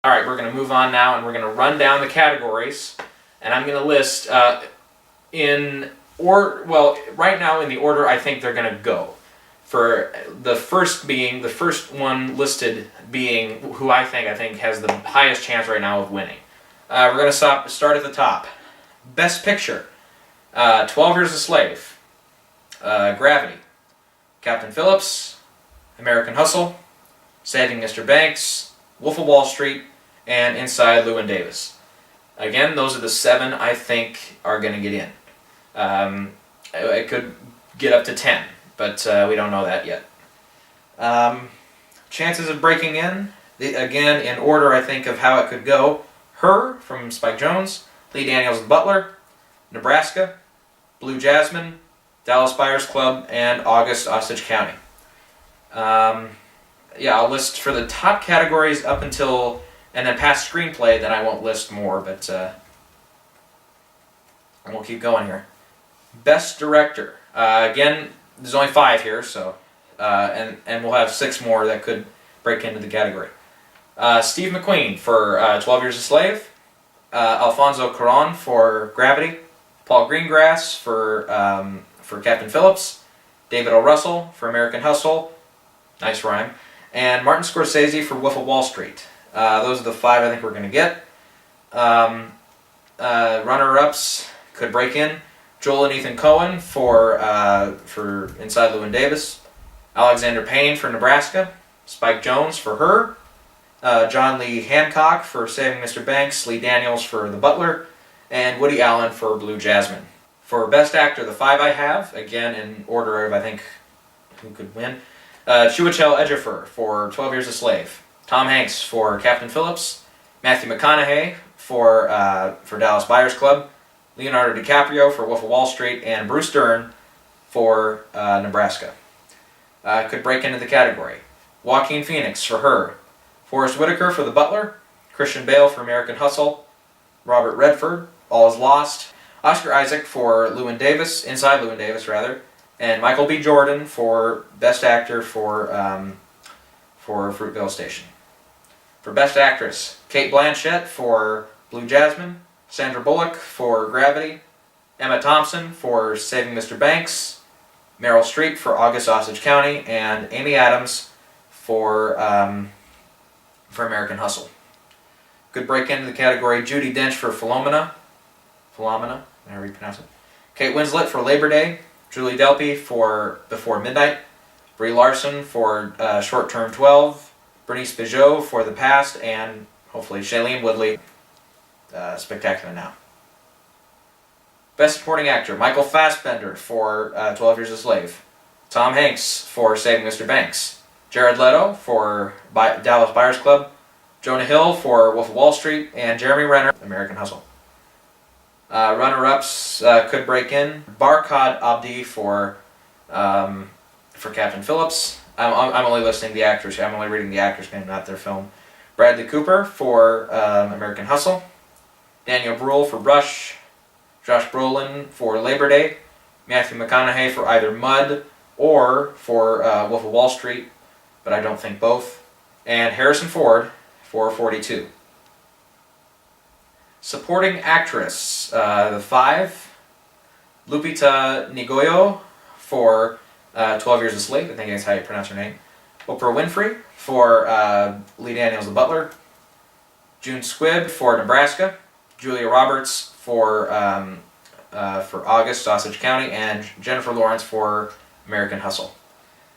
All right, we're going to move on now, and we're going to run down the categories, and I'm going to list right now in the order I think they're going to go. For the first one listed being who I think has the highest chance right now of winning. We're going to start at the top. Best Picture, 12 Years a Slave, Gravity, Captain Phillips, American Hustle, Saving Mr. Banks, Wolf of Wall Street, and Inside Llewyn Davis. Again, those are the 7 I think are going to get in. It could get up to 10, but we don't know that yet. Chances of breaking in, again, in order I think of how it could go. Her from Spike Jonze, Lee Daniels and Butler, Nebraska, Blue Jasmine, Dallas Buyers Club, and August Osage County. I'll list for the top categories up until, and then past screenplay, then I won't list more, but we'll keep going here. Best Director. Again, there's only 5 here, so and we'll have 6 more that could break into the category. Steve McQueen for 12 Years a Slave, Alfonso Cuarón for Gravity, Paul Greengrass for Captain Phillips, David O. Russell for American Hustle, nice rhyme, and Martin Scorsese for Wolf of Wall Street. Those are the 5 I think we're going to get. Runner-ups could break in. Joel and Ethan Coen for Inside Llewyn Davis, Alexander Payne for Nebraska, Spike Jonze for Her, John Lee Hancock for Saving Mr. Banks, Lee Daniels for The Butler, and Woody Allen for Blue Jasmine. For Best Actor, the 5 I have, again in order of I think who could win. Chiwetel Ejiofor for 12 Years a Slave, Tom Hanks for Captain Phillips, Matthew McConaughey for Dallas Buyers Club, Leonardo DiCaprio for Wolf of Wall Street, and Bruce Dern for Nebraska. Could break into the category. Joaquin Phoenix for Her, Forrest Whitaker for The Butler, Christian Bale for American Hustle, Robert Redford, All Is Lost, Oscar Isaac for Inside Llewyn Davis rather, and Michael B. Jordan for Best Actor for Fruitvale Station. For Best Actress, Cate Blanchett for Blue Jasmine, Sandra Bullock for Gravity, Emma Thompson for Saving Mr. Banks, Meryl Streep for August Osage County, and Amy Adams for American Hustle. Could break into the category. Judi Dench for Philomena, however you pronounce it. Kate Winslet for Labor Day, Julie Delpy for Before Midnight, Brie Larson for Short Term 12, Bernice Bejo for The Past, and hopefully Shailene Woodley, Spectacular Now. Best Supporting Actor, Michael Fassbender for 12 Years a Slave, Tom Hanks for Saving Mr. Banks, Jared Leto for Dallas Buyers Club, Jonah Hill for Wolf of Wall Street, and Jeremy Renner, American Hustle. Runner-ups could break in. Barkhad Abdi for Captain Phillips. I'm only listing the actors. I'm only reading the actors' name, not their film. Bradley Cooper for American Hustle. Daniel Bruhl for Rush. Josh Brolin for Labor Day. Matthew McConaughey for either Mud or for Wolf of Wall Street, but I don't think both. And Harrison Ford for 42. Supporting Actress, the 5, Lupita Nyong'o for 12 Years a Slave, I think that's how you pronounce her name. Oprah Winfrey for Lee Daniels the Butler, June Squibb for Nebraska, Julia Roberts for August Osage County, and Jennifer Lawrence for American Hustle.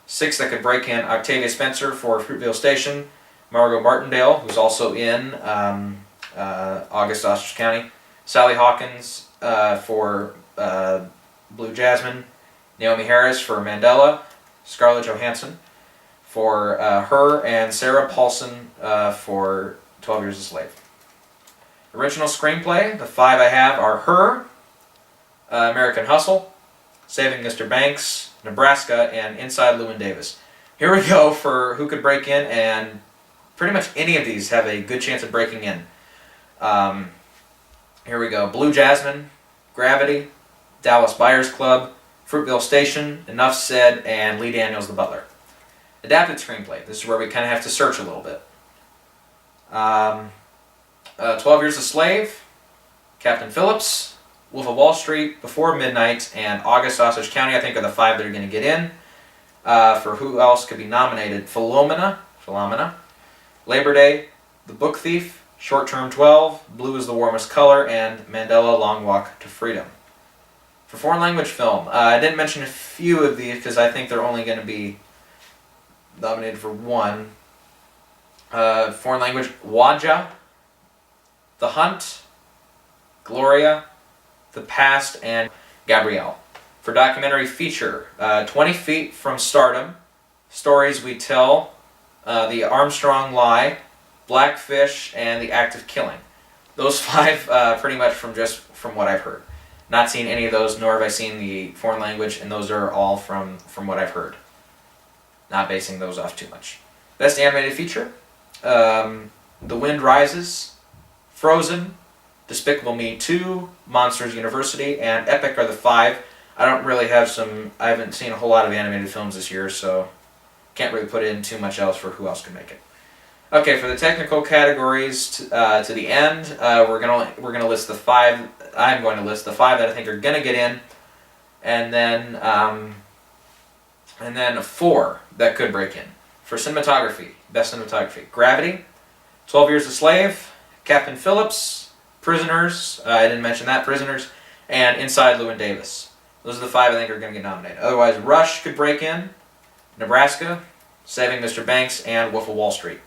6 that could break in: Octavia Spencer for Fruitvale Station, Margot Martindale, who's also in August Osage County, Sally Hawkins for Blue Jasmine, Naomi Harris for Mandela, Scarlett Johansson for Her, and Sarah Paulson for 12 Years a Slave. Original Screenplay, the 5 I have are Her, American Hustle, Saving Mr. Banks, Nebraska, and Inside Llewyn Davis. Here we go for who could break in, and pretty much any of these have a good chance of breaking in. Here we go. Blue Jasmine, Gravity, Dallas Buyers Club, Fruitvale Station, Enough Said, and Lee Daniels the Butler. Adapted screenplay. This is where we kind of have to search a little bit. 12 Years a Slave, Captain Phillips, Wolf of Wall Street, Before Midnight, and August Osage County, I think, are the 5 that are going to get in. For who else could be nominated? Philomena, Labor Day, The Book Thief, Short Term 12, Blue is the Warmest Color, and Mandela Long Walk to Freedom. For foreign language film, I didn't mention a few of these because I think they're only going to be nominated for one. Foreign language, Waja, The Hunt, Gloria, The Past, and Gabrielle. For documentary feature, 20 Feet from Stardom, Stories We Tell, The Armstrong Lie, Blackfish, and The Act of Killing. Those 5 pretty much from what I've heard. Not seen any of those, nor have I seen the foreign language, and those are all from what I've heard. Not basing those off too much. Best animated feature, The Wind Rises, Frozen, Despicable Me 2, Monsters University, and Epic are the 5. I haven't seen a whole lot of animated films this year, so can't really put in too much else for who else could make it. Okay, for the technical categories to the end, we're gonna list the 5. I'm going to list the 5 that I think are gonna get in, and then 4 that could break in. For cinematography, best cinematography: Gravity, 12 Years a Slave, Captain Phillips, Prisoners. I didn't mention that, Prisoners, and Inside Llewyn Davis. Those are the 5 I think are going to get nominated. Otherwise, Rush could break in, Nebraska, Saving Mr. Banks, and Wolf of Wall Street.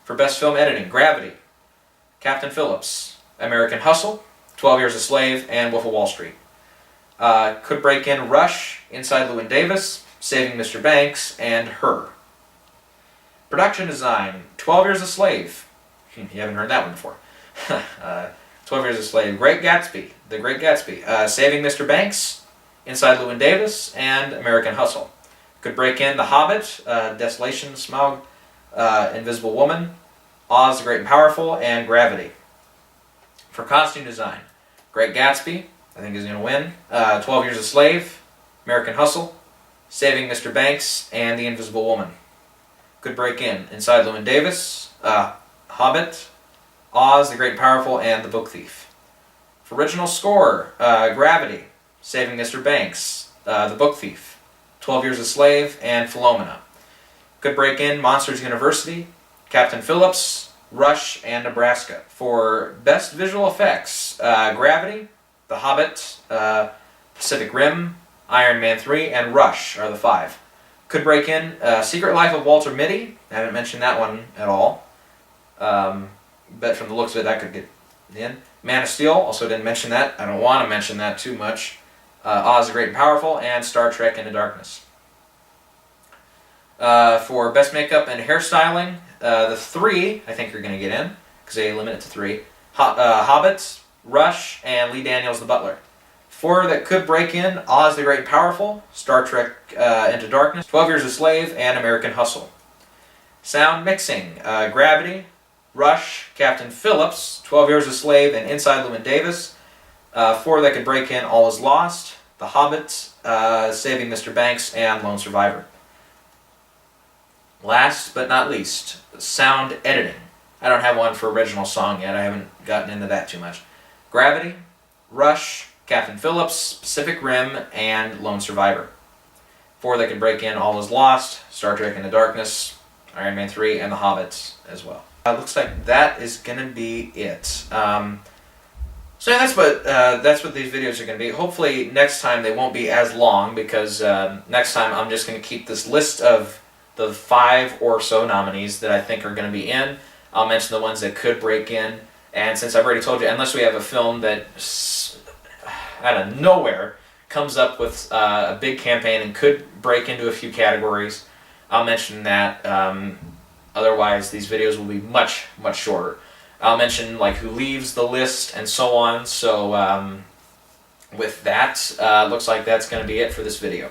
For best film editing, Gravity, Captain Phillips, American Hustle, 12 Years a Slave, and Wolf of Wall Street. Could break in Rush, Inside Llewyn Davis, Saving Mr. Banks, and Her. Production design, 12 Years a Slave. You haven't heard that one before. 12 Years a Slave, Great Gatsby, The Great Gatsby, Saving Mr. Banks, Inside Llewyn Davis, and American Hustle. Could break in The Hobbit, Desolation, Smaug, Invisible Woman, Oz the Great and Powerful, and Gravity. For costume design, Great Gatsby, I think is going to win, 12 Years a Slave, American Hustle, Saving Mr. Banks, and The Invisible Woman. Could break in Inside Llewyn Davis, Hobbit, Oz the Great and Powerful, and The Book Thief. For original score, Gravity, Saving Mr. Banks, The Book Thief, 12 Years a Slave, and Philomena. Could break in Monsters University, Captain Phillips, Rush, and Nebraska. For best visual effects, Gravity, The Hobbit, Pacific Rim, Iron Man 3, and Rush are the 5. Could break in Secret Life of Walter Mitty. I haven't mentioned that one at all. But from the looks of it, that could get in. Man of Steel, also didn't mention that. I don't want to mention that too much. Oz the Great and Powerful, and Star Trek Into Darkness. For best makeup and hairstyling, the 3 I think are going to get in, because they limit it to 3. Hobbit, Rush, and Lee Daniels the Butler. 4 that could break in, Oz the Great and Powerful, Star Trek Into Darkness, 12 Years a Slave, and American Hustle. Sound mixing, Gravity, Rush, Captain Phillips, 12 Years a Slave, and Inside Llewyn Davis. 4 that could break in, All Is Lost, The Hobbit, Saving Mr. Banks, and Lone Survivor. Last but not least, sound editing. I don't have one for original song yet. I haven't gotten into that too much. Gravity, Rush, Captain Phillips, Pacific Rim, and Lone Survivor. 4 that could break in, All Is Lost, Star Trek Into Darkness, Iron Man 3, and The Hobbit as well. Looks like that is going to be it. So yeah, that's what these videos are going to be. Hopefully next time they won't be as long, because next time I'm just going to keep this list of the 5 or so nominees that I think are going to be in. I'll mention the ones that could break in, and since I've already told you, unless we have a film that out of nowhere comes up with a big campaign and could break into a few categories, I'll mention that. Otherwise, these videos will be much, much shorter. I'll mention like who leaves the list and so on. So with that, looks like that's going to be it for this video.